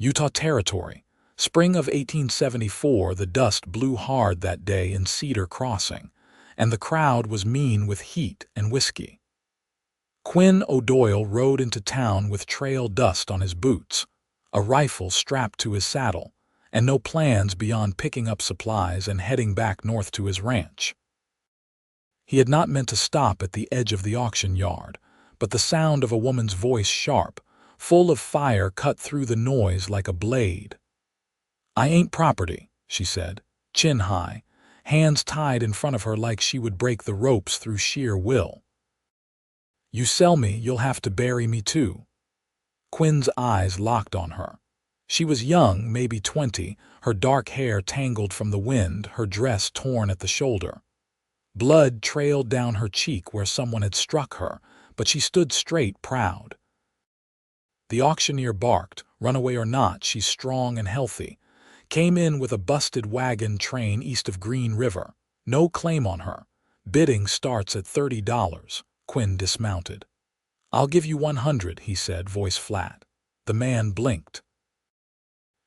Utah Territory. Spring of 1874, the dust blew hard that day in Cedar Crossing, and the crowd was mean with heat and whiskey. Quinn O'Doyle rode into town with trail dust on his boots, a rifle strapped to his saddle, and no plans beyond picking up supplies and heading back north to his ranch. He had not meant to stop at the edge of the auction yard, but the sound of a woman's voice, sharp, full of fire, cut through the noise like a blade. "I ain't property," she said, chin high, hands tied in front of her like she would break the ropes through sheer will. "You sell me, you'll have to bury me too." Quinn's eyes locked on her. She was young, maybe 20, her dark hair tangled from the wind, her dress torn at the shoulder. Blood trailed down her cheek where someone had struck her, but she stood straight, proud. The auctioneer barked, "Runaway or not, she's strong and healthy. Came in with a busted wagon train east of Green River. No claim on her. Bidding starts at $30. Quinn dismounted. "I'll give you 100, he said, voice flat. The man blinked.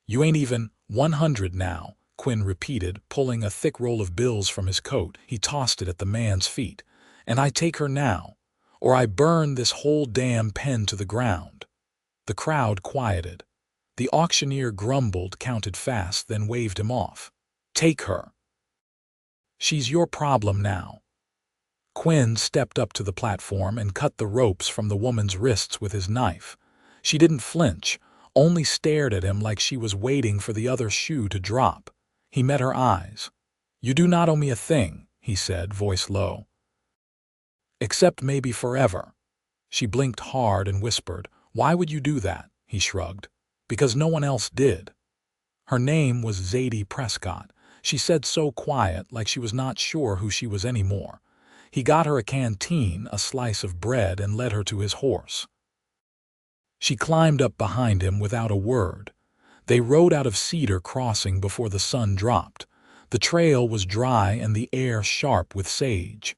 "You ain't even 100 now," Quinn repeated, pulling a thick roll of bills from his coat. He tossed it at the man's feet. "And I take her now, or I burn this whole damn pen to the ground." The crowd quieted. The auctioneer grumbled, counted fast, then waved him off. "Take her. She's your problem now." Quinn stepped up to the platform and cut the ropes from the woman's wrists with his knife. She didn't flinch, only stared at him like she was waiting for the other shoe to drop. He met her eyes. "You do not owe me a thing," he said, voice low. "Except maybe forever." She blinked hard and whispered, "Why would you do that?" He shrugged. "Because no one else did." Her name was Zadie Prescott. She said so quiet, like she was not sure who she was anymore. He got her a canteen, a slice of bread, and led her to his horse. She climbed up behind him without a word. They rode out of Cedar Crossing before the sun dropped. The trail was dry and the air sharp with sage.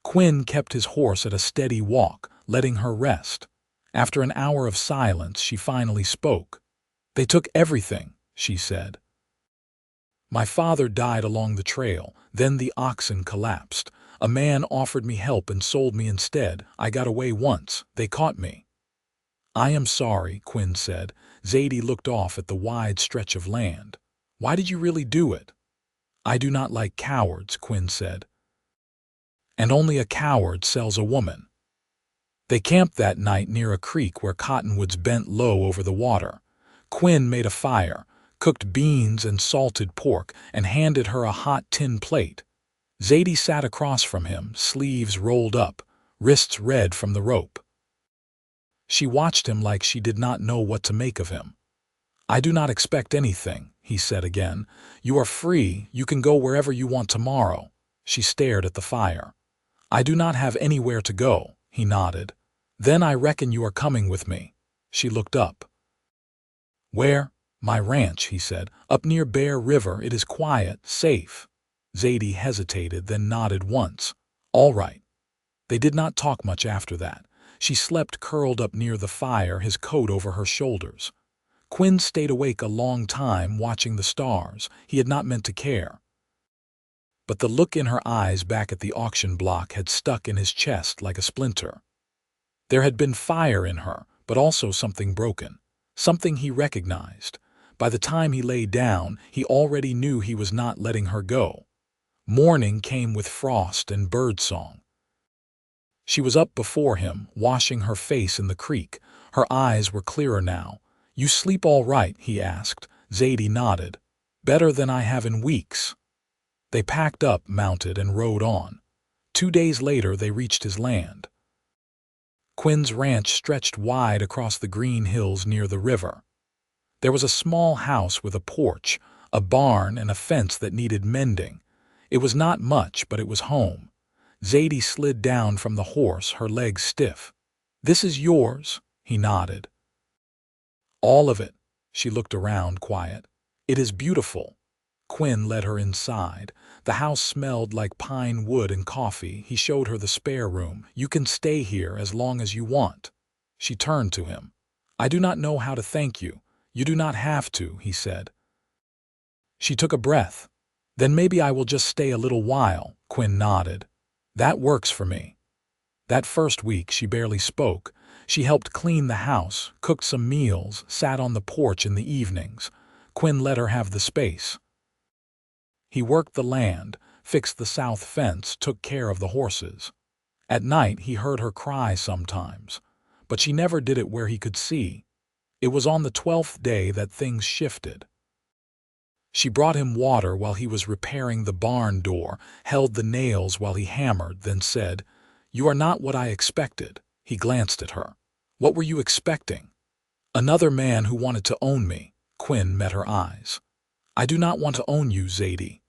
Quinn kept his horse at a steady walk, letting her rest. After an hour of silence, she finally spoke. "They took everything," she said. "My father died along the trail, then the oxen collapsed. A man offered me help and sold me instead. I got away once. They caught me." "I am sorry," Quinn said. Zadie looked off at the wide stretch of land. "Why did you really do it?" "I do not like cowards," Quinn said. "And only a coward sells a woman." They camped that night near a creek where cottonwoods bent low over the water. Quinn made a fire, cooked beans and salted pork, and handed her a hot tin plate. Zadie sat across from him, sleeves rolled up, wrists red from the rope. She watched him like she did not know what to make of him. "I do not expect anything," he said again. "You are free. You can go wherever you want tomorrow." She stared at the fire. "I do not have anywhere to go," he nodded. "Then I reckon you are coming with me." She looked up. "Where?" "My ranch," he said. "Up near Bear River. It is quiet, safe." Zadie hesitated, then nodded once. "All right." They did not talk much after that. She slept curled up near the fire, his coat over her shoulders. Quinn stayed awake a long time, watching the stars. He had not meant to care. But the look in her eyes back at the auction block had stuck in his chest like a splinter. There had been fire in her, but also something broken, something he recognized. By the time he lay down, he already knew he was not letting her go. Morning came with frost and birdsong. She was up before him, washing her face in the creek. Her eyes were clearer now. "You sleep all right?" he asked. Zadie nodded. "Better than I have in weeks." They packed up, mounted, and rode on. 2 days later, they reached his land. Quinn's ranch stretched wide across the green hills near the river. There was a small house with a porch, a barn, and a fence that needed mending. It was not much, but it was home. Zadie slid down from the horse, her legs stiff. "This is yours?" He nodded. "All of it." She looked around, quiet. "It is beautiful." Quinn led her inside. The house smelled like pine wood and coffee. He showed her the spare room. "You can stay here as long as you want." She turned to him. "I do not know how to thank you. You do not have to, he said. She took a breath. Then maybe I will just stay a little while, Quinn nodded. That works for me. That first week she barely spoke. She helped clean the house, cooked some meals, sat on the porch in the evenings. Quinn let her have the space. He worked the land, fixed the south fence, took care of the horses. At night he heard her cry sometimes, but she never did it where he could see. It was on the 12th day that things shifted. She brought him water while he was repairing the barn door, held the nails while he hammered, then said, "You are not what I expected." He glanced at her. "What were you expecting?" "Another man who wanted to own me." Quinn met her eyes. "I do not want to own you, Zadie.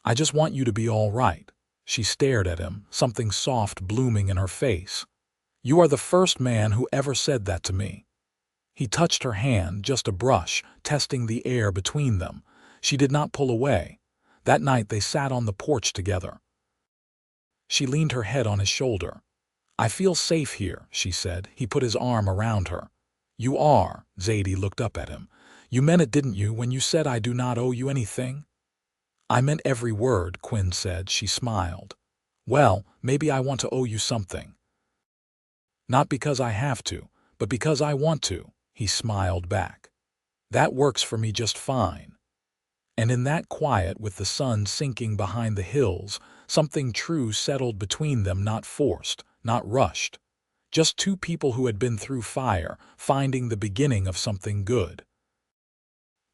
I just want you to be all right." She stared at him, something soft blooming in her face. "You are the first man who ever said that to me." He touched her hand, just a brush, testing the air between them. She did not pull away. That night they sat on the porch together. She leaned her head on his shoulder. "I feel safe here," she said. He put his arm around her. "You are." Zadie looked up at him. "You meant it, didn't you, when you said I do not owe you anything?" "I meant every word," Quinn said. She smiled. "Well, maybe I want to owe you something. Not because I have to, but because I want to." He smiled back. "That works for me just fine." And in that quiet, with the sun sinking behind the hills, something true settled between them, not forced, not rushed. Just two people who had been through fire, finding the beginning of something good.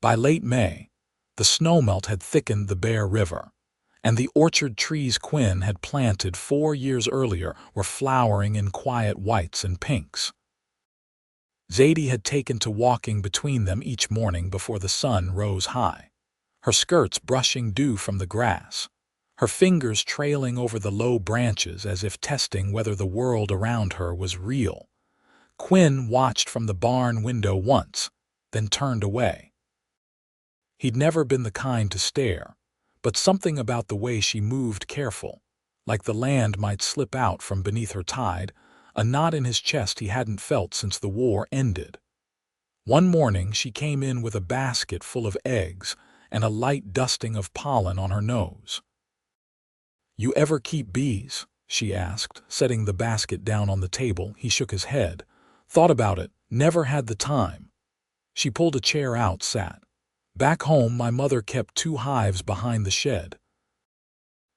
By late May, the snowmelt had thickened the Bear River, and the orchard trees Quinn had planted 4 years earlier were flowering in quiet whites and pinks. Zadie had taken to walking between them each morning before the sun rose high, her skirts brushing dew from the grass, her fingers trailing over the low branches as if testing whether the world around her was real. Quinn watched from the barn window once, then turned away. He'd never been the kind to stare, but something about the way she moved, careful, like the land might slip out from beneath her tide, a knot in his chest he hadn't felt since the war ended. One morning she came in with a basket full of eggs and a light dusting of pollen on her nose. "You ever keep bees?" she asked, setting the basket down on the table. He shook his head. "Thought about it, never had the time." She pulled a chair out, sat. "Back home my mother kept 2 hives behind the shed.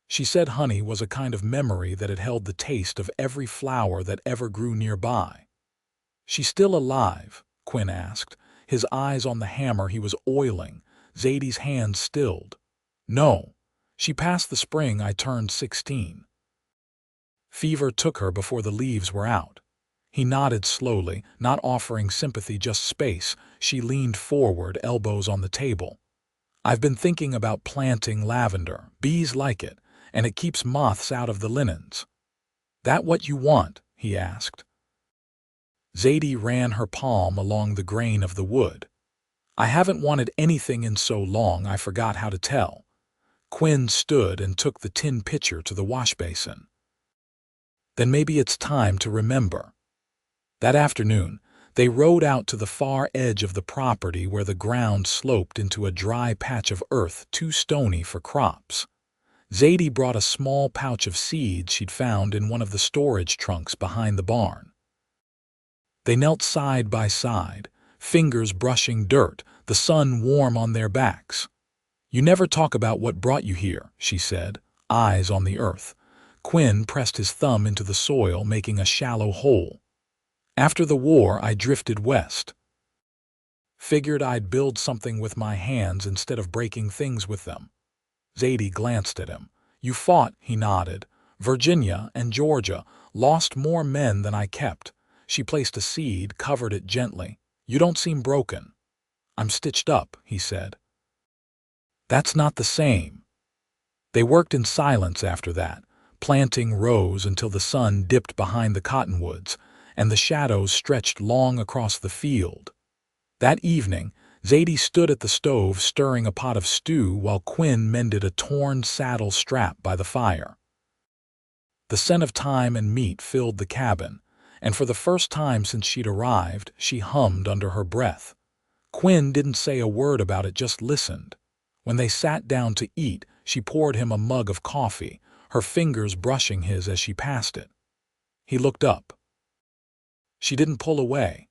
She said honey was a kind of memory, that it held the taste of every flower that ever grew nearby." "She's still alive?" Quinn asked, his eyes on the hammer he was oiling. Zadie's hand stilled. "No. She passed the spring I turned 16. Fever took her before the leaves were out." He nodded slowly, not offering sympathy, just space. She leaned forward, elbows on the table. "I've been thinking about planting lavender. Bees like it, and it keeps moths out of the linens." "That what you want?" he asked. Zadie ran her palm along the grain of the wood. "I haven't wanted anything in so long I forgot how to tell." Quinn stood and took the tin pitcher to the washbasin. "Then maybe it's time to remember." That afternoon, they rode out to the far edge of the property where the ground sloped into a dry patch of earth too stony for crops. Zadie brought a small pouch of seeds she'd found in one of the storage trunks behind the barn. They knelt side by side, fingers brushing dirt, the sun warm on their backs. "You never talk about what brought you here," she said, eyes on the earth. Quinn pressed his thumb into the soil, making a shallow hole. "After the war, I drifted west. Figured I'd build something with my hands instead of breaking things with them." Zadie glanced at him. "You fought," he nodded. "Virginia and Georgia, lost more men than I kept." She placed a seed, covered it gently. "You don't seem broken." "I'm stitched up," he said. "That's not the same." They worked in silence after that, planting rows until the sun dipped behind the cottonwoods, and the shadows stretched long across the field. That evening, Zadie stood at the stove stirring a pot of stew while Quinn mended a torn saddle strap by the fire. The scent of thyme and meat filled the cabin, and for the first time since she'd arrived, she hummed under her breath. Quinn didn't say a word about it, just listened. When they sat down to eat, she poured him a mug of coffee, her fingers brushing his as she passed it. He looked up. She didn't pull away.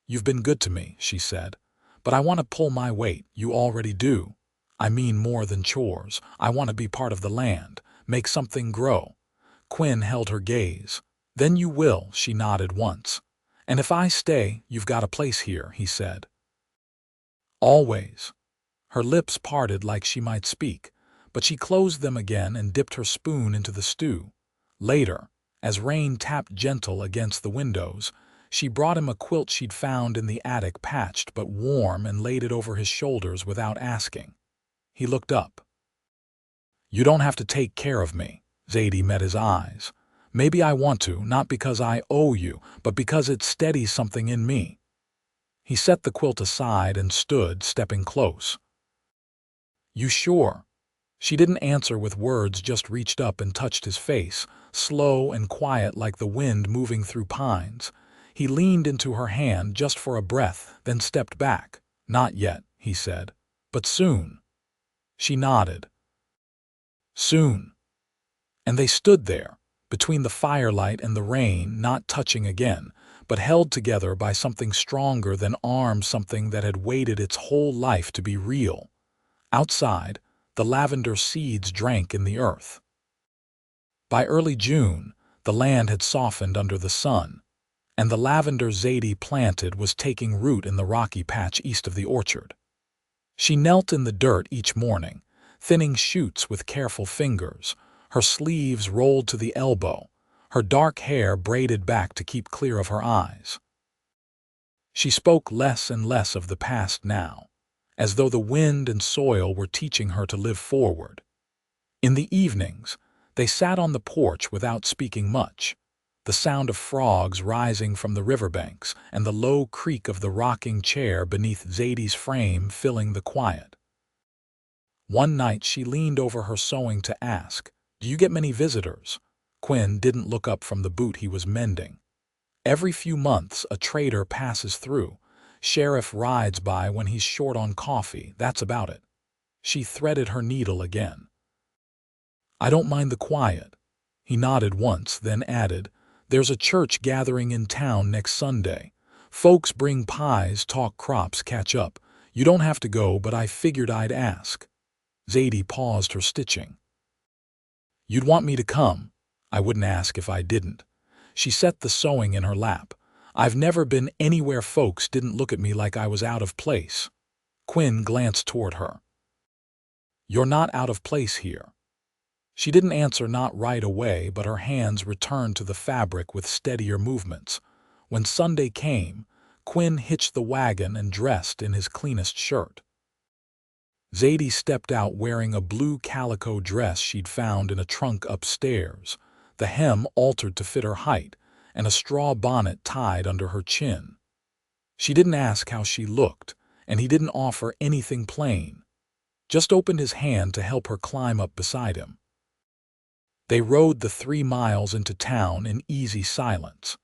"You've been good to me," she said. "But I want to pull my weight." "You already do. I mean more than chores. I want to be part of the land, make something grow." Quinn held her gaze. "Then you will," she nodded once. "And if I stay, you've got a place here," he said. "Always." Her lips parted like she might speak, but she closed them again and dipped her spoon into the stew. Later, as rain tapped gentle against the windows, she brought him a quilt she'd found in the attic, patched but warm, and laid it over his shoulders without asking. He looked up. "You don't have to take care of me." Zadie met his eyes. "Maybe I want to, not because I owe you, but because it steadies something in me." He set the quilt aside and stood, stepping close. "You sure?" She didn't answer with words, just reached up and touched his face, slow and quiet like the wind moving through pines. He leaned into her hand just for a breath, then stepped back. "Not yet," he said. "But soon." She nodded. "Soon." And they stood there, between the firelight and the rain, not touching again, but held together by something stronger than arms, something that had waited its whole life to be real. Outside, the lavender seeds drank in the earth. By early June, the land had softened under the sun, and the lavender Zadie planted was taking root in the rocky patch east of the orchard. She knelt in the dirt each morning, thinning shoots with careful fingers, her sleeves rolled to the elbow, her dark hair braided back to keep clear of her eyes. She spoke less and less of the past now, as though the wind and soil were teaching her to live forward. In the evenings, they sat on the porch without speaking much, the sound of frogs rising from the riverbanks and the low creak of the rocking chair beneath Zadie's frame filling the quiet. One night she leaned over her sewing to ask, "Do you get many visitors?" Quinn didn't look up from the boot he was mending. "Every few months a trader passes through. Sheriff rides by when he's short on coffee, that's about it." She threaded her needle again. "I don't mind the quiet." He nodded once, then added, "There's a church gathering in town next Sunday. Folks bring pies, talk crops, catch up. You don't have to go, but I figured I'd ask." Zadie paused her stitching. "You'd want me to come?" "I wouldn't ask if I didn't." She set the sewing in her lap. "I've never been anywhere folks didn't look at me like I was out of place." Quinn glanced toward her. "You're not out of place here." She didn't answer, not right away, but her hands returned to the fabric with steadier movements. When Sunday came, Quinn hitched the wagon and dressed in his cleanest shirt. Zadie stepped out wearing a blue calico dress she'd found in a trunk upstairs, the hem altered to fit her height, and a straw bonnet tied under her chin. She didn't ask how she looked, and he didn't offer anything plain, just opened his hand to help her climb up beside him. They rode the 3 miles into town in easy silence.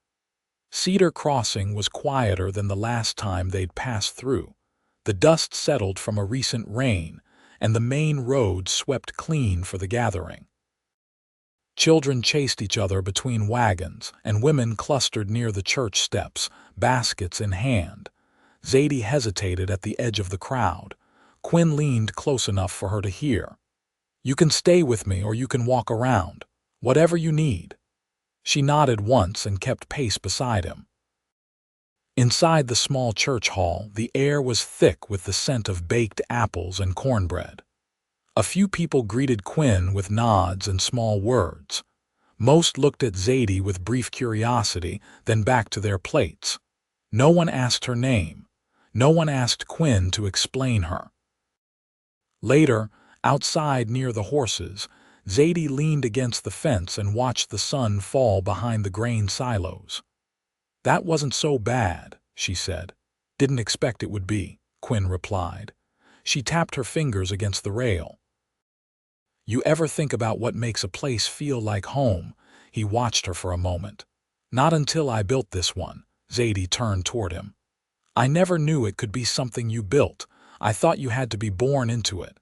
Cedar Crossing was quieter than the last time they'd passed through. The dust settled from a recent rain, and the main road swept clean for the gathering. Children chased each other between wagons, and women clustered near the church steps, baskets in hand. Zadie hesitated at the edge of the crowd. Quinn leaned close enough for her to hear. "You can stay with me or you can walk around. Whatever you need." She nodded once and kept pace beside him. Inside the small church hall, the air was thick with the scent of baked apples and cornbread. A few people greeted Quinn with nods and small words. Most looked at Zadie with brief curiosity, then back to their plates. No one asked her name. No one asked Quinn to explain her. Later, outside near the horses, Zadie leaned against the fence and watched the sun fall behind the grain silos. "That wasn't so bad," she said. "Didn't expect it would be," Quinn replied. She tapped her fingers against the rail. "You ever think about what makes a place feel like home?" He watched her for a moment. "Not until I built this one." Zadie turned toward him. I never knew it could be something you built. I thought you had to be born into it.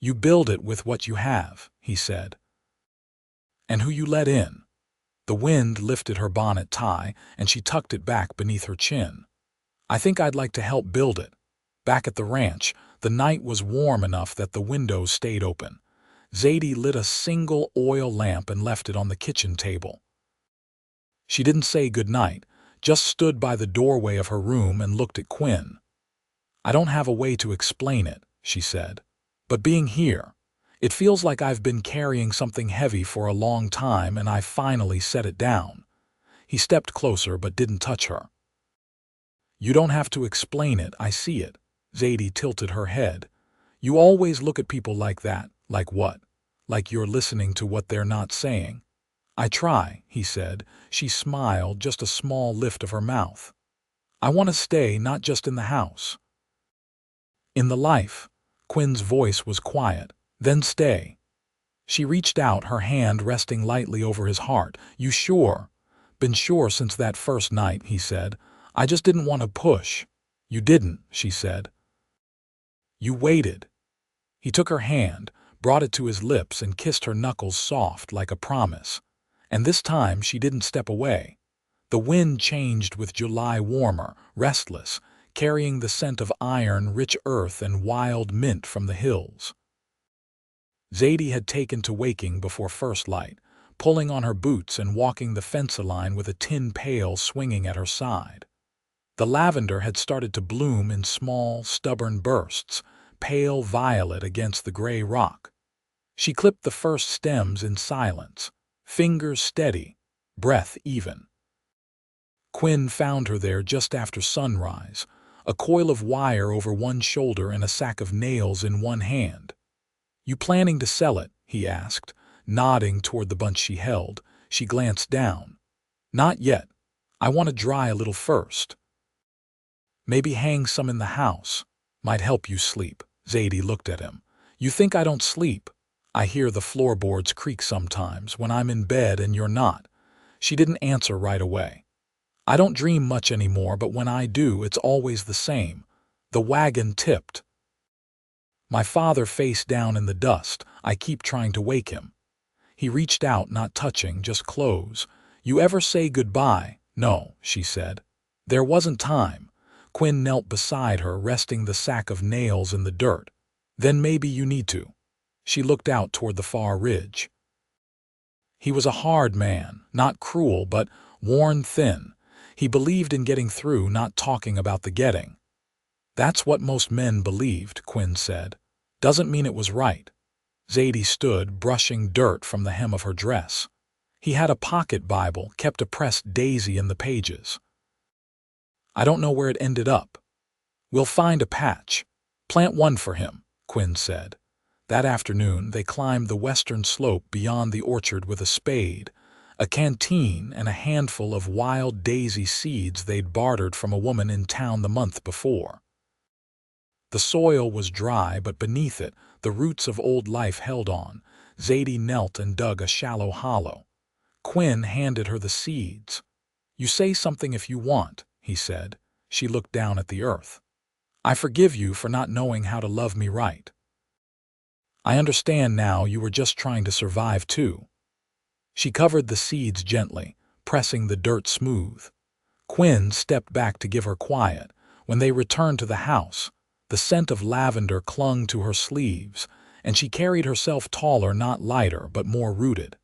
You build it with what you have, he said. And who you let in. The wind lifted her bonnet tie, and she tucked it back beneath her chin. I think I'd like to help build it. Back at the ranch, the night was warm enough that the windows stayed open. Zadie lit a single oil lamp and left it on the kitchen table. She didn't say goodnight, just stood by the doorway of her room and looked at Quinn. I don't have a way to explain it, she said. But being here, it feels like I've been carrying something heavy for a long time and I finally set it down. He stepped closer but didn't touch her. You don't have to explain it, I see it. Zadie tilted her head. You always look at people like that. Like what? Like you're listening to what they're not saying. I try, he said. She smiled, just a small lift of her mouth. I want to stay, not just in the house. In the life. Quinn's voice was quiet. Then stay. She reached out, her hand resting lightly over his heart. You sure? Been sure since that first night, he said. I just didn't want to push. You didn't, she said. You waited. He took her hand, brought it to his lips and kissed her knuckles soft like a promise. And this time she didn't step away. The wind changed with July warmer, restless, carrying the scent of iron, rich earth, and wild mint from the hills. Zadie had taken to waking before first light, pulling on her boots and walking the fence-line with a tin pail swinging at her side. The lavender had started to bloom in small, stubborn bursts, pale violet against the gray rock. She clipped the first stems in silence, fingers steady, breath even. Quinn found her there just after sunrise, a coil of wire over one shoulder and a sack of nails in one hand. You planning to sell it? He asked, nodding toward the bunch she held. She glanced down. Not yet. I want to dry a little first. Maybe hang some in the house. Might help you sleep. Zadie looked at him. You think I don't sleep? I hear the floorboards creak sometimes when I'm in bed and you're not. She didn't answer right away. I don't dream much anymore, but when I do, it's always the same. The wagon tipped. My father face down in the dust. I keep trying to wake him. He reached out, not touching, just close. You ever say goodbye? No, she said. There wasn't time. Quinn knelt beside her, resting the sack of nails in the dirt. Then maybe you need to. She looked out toward the far ridge. He was a hard man, not cruel, but worn thin. He believed in getting through, not talking about the getting. That's what most men believed, Quinn said. Doesn't mean it was right. Zadie stood, brushing dirt from the hem of her dress. He had a pocket Bible, kept a pressed daisy in the pages. I don't know where it ended up. We'll find a patch. Plant one for him, Quinn said. That afternoon, they climbed the western slope beyond the orchard with a spade, a canteen, and a handful of wild daisy seeds they'd bartered from a woman in town the month before. The soil was dry, but beneath it, the roots of old life held on. Zadie knelt and dug a shallow hollow. Quinn handed her the seeds. You say something if you want, he said. She looked down at the earth. I forgive you for not knowing how to love me right. I understand now you were just trying to survive too. She covered the seeds gently, pressing the dirt smooth. Quinn stepped back to give her quiet. When they returned to the house, the scent of lavender clung to her sleeves, and she carried herself taller, not lighter, but more rooted.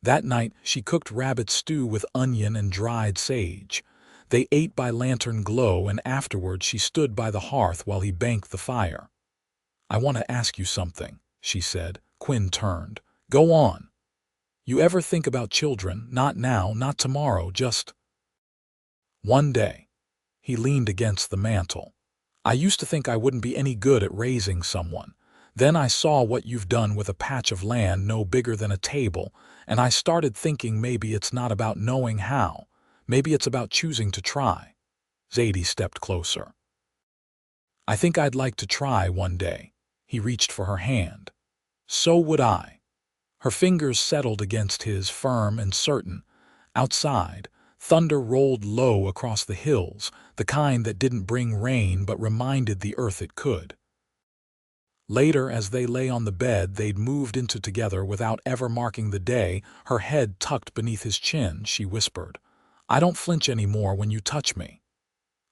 That night, she cooked rabbit stew with onion and dried sage. They ate by lantern glow, and afterward she stood by the hearth while he banked the fire. I want to ask you something, she said. Quinn turned. Go on. You ever think about children? Not now, not tomorrow, just one day. He leaned against the mantel. I used to think I wouldn't be any good at raising someone. Then I saw what you've done with a patch of land no bigger than a table, and I started thinking maybe it's not about knowing how. Maybe it's about choosing to try. Zadie stepped closer. I think I'd like to try one day. He reached for her hand. So would I. Her fingers settled against his, firm and certain. Outside, Thunder rolled low across the hills, the kind that didn't bring rain but reminded the earth it could. Later, as they lay on the bed they'd moved into together without ever marking the day, her head tucked beneath his chin, she whispered, "I don't flinch anymore when you touch me."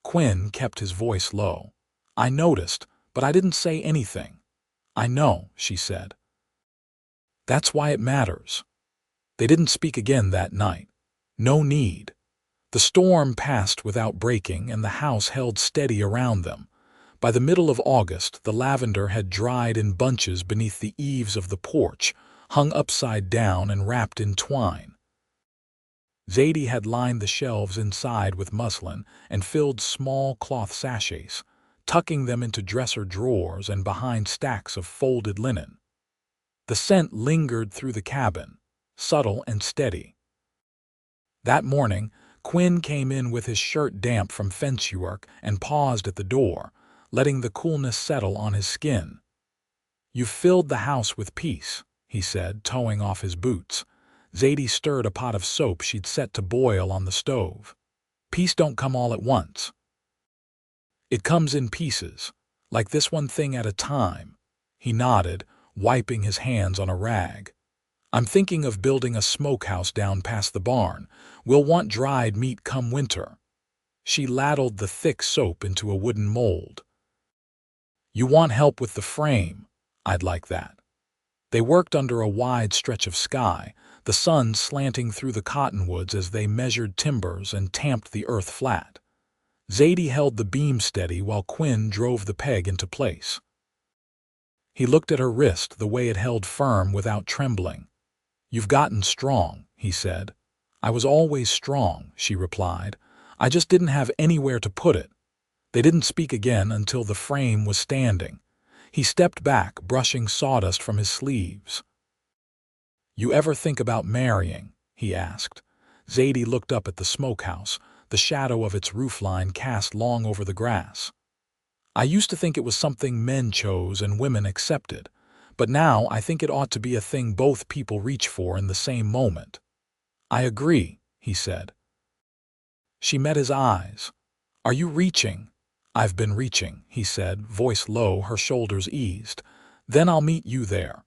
Quinn kept his voice low. "I noticed, but I didn't say anything." "I know," she said. "That's why it matters." They didn't speak again that night. No need. The storm passed without breaking, and the house held steady around them. By the middle of August, the lavender had dried in bunches beneath the eaves of the porch, hung upside down and wrapped in twine. Zadie had lined the shelves inside with muslin and filled small cloth sachets, tucking them into dresser drawers and behind stacks of folded linen. The scent lingered through the cabin, subtle and steady. That morning, Quinn came in with his shirt damp from fence work and paused at the door, letting the coolness settle on his skin. "You've filled the house with peace," he said, toeing off his boots. Zadie stirred a pot of soap she'd set to boil on the stove. "Peace don't come all at once. It comes in pieces, like this one thing at a time." He nodded, wiping his hands on a rag. "I'm thinking of building a smokehouse down past the barn. We'll want dried meat come winter." She ladled the thick soap into a wooden mold. "You want help with the frame? I'd like that." They worked under a wide stretch of sky, the sun slanting through the cottonwoods as they measured timbers and tamped the earth flat. Zadie held the beam steady while Quinn drove the peg into place. He looked at her wrist, the way it held firm without trembling. "You've gotten strong," he said. "I was always strong," she replied. "I just didn't have anywhere to put it." They didn't speak again until the frame was standing. He stepped back, brushing sawdust from his sleeves. "You ever think about marrying?" he asked. Zadie looked up at the smokehouse, the shadow of its roofline cast long over the grass. "I used to think it was something men chose and women accepted, but now I think it ought to be a thing both people reach for in the same moment." "I agree," he said. She met his eyes. "Are you reaching?" "I've been reaching," he said, voice low, her shoulders eased. "Then I'll meet you there."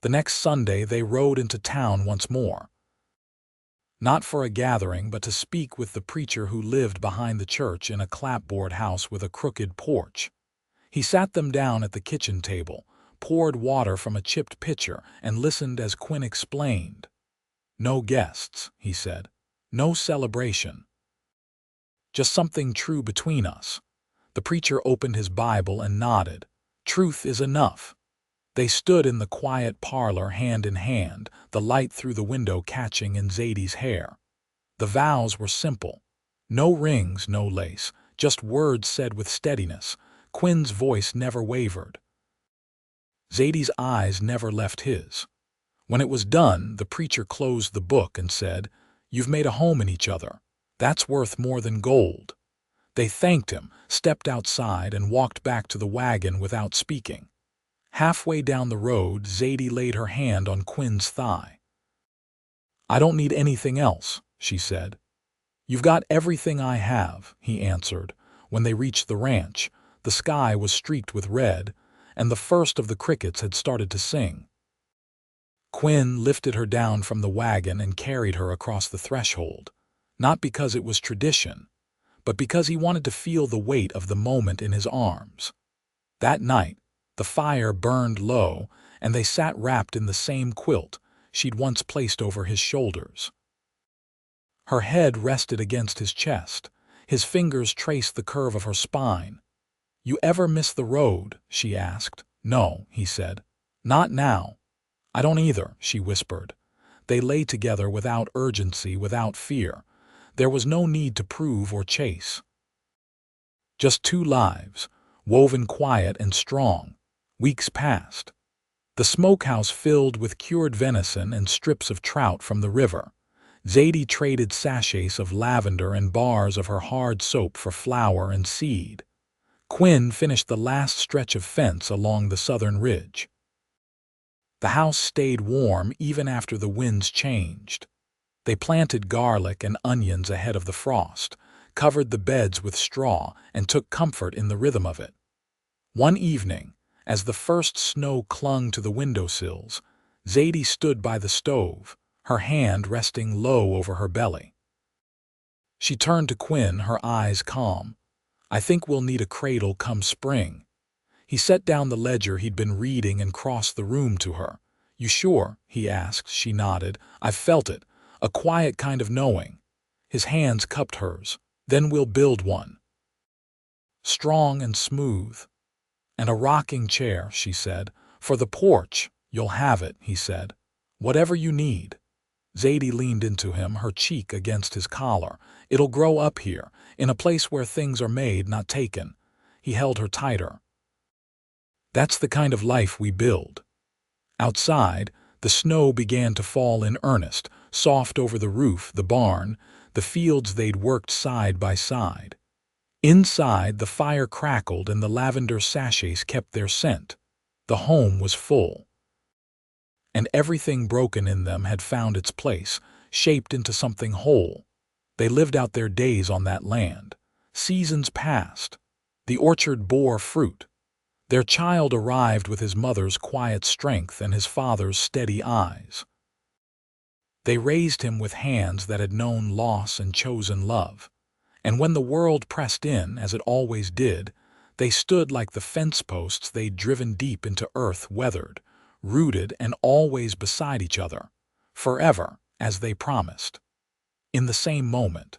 The next Sunday they rode into town once more. Not for a gathering, but to speak with the preacher who lived behind the church in a clapboard house with a crooked porch. He sat them down at the kitchen table, poured water from a chipped pitcher, and listened as Quinn explained. "No guests," he said. "No celebration. Just something true between us." The preacher opened his Bible and nodded. "Truth is enough." They stood in the quiet parlor hand in hand, the light through the window catching in Zadie's hair. The vows were simple. No rings, no lace, just words said with steadiness. Quinn's voice never wavered. Zadie's eyes never left his. When it was done, the preacher closed the book and said, "You've made a home in each other. That's worth more than gold." They thanked him, stepped outside, and walked back to the wagon without speaking. Halfway down the road, Zadie laid her hand on Quinn's thigh. "I don't need anything else," she said. "You've got everything I have," he answered. When they reached the ranch, the sky was streaked with red, and the first of the crickets had started to sing. Quinn lifted her down from the wagon and carried her across the threshold, not because it was tradition, but because he wanted to feel the weight of the moment in his arms. That night, the fire burned low, and they sat wrapped in the same quilt she'd once placed over his shoulders. Her head rested against his chest. His fingers traced the curve of her spine. "You ever miss the road?" she asked. "No," he said. "Not now." "I don't either," she whispered. They lay together without urgency, without fear. There was no need to prove or chase. Just two lives, woven quiet and strong. Weeks passed. The smokehouse filled with cured venison and strips of trout from the river. Zadie traded sachets of lavender and bars of her hard soap for flour and seed. Quinn finished the last stretch of fence along the southern ridge. The house stayed warm even after the winds changed. They planted garlic and onions ahead of the frost, covered the beds with straw, and took comfort in the rhythm of it. One evening, as the first snow clung to the windowsills, Zadie stood by the stove, her hand resting low over her belly. She turned to Quinn, her eyes calm. "I think we'll need a cradle come spring." He set down the ledger he'd been reading and crossed the room to her. "You sure?" he asked. She nodded. "I've felt it, a quiet kind of knowing." His hands cupped hers. "Then we'll build one. Strong and smooth. And a rocking chair," she said. "For the porch." "You'll have it," he said. "Whatever you need." Zadie leaned into him, her cheek against his collar. "It'll grow up here, in a place where things are made, not taken." He held her tighter. "That's the kind of life we build." Outside, the snow began to fall in earnest, soft over the roof, the barn, the fields they'd worked side by side. Inside, the fire crackled and the lavender sachets kept their scent. The home was full. And everything broken in them had found its place, shaped into something whole. They lived out their days on that land. Seasons passed. The orchard bore fruit. Their child arrived with his mother's quiet strength and his father's steady eyes. They raised him with hands that had known loss and chosen love. And when the world pressed in, as it always did, they stood like the fence posts they'd driven deep into earth, weathered, rooted, and always beside each other, forever, as they promised. In the same moment,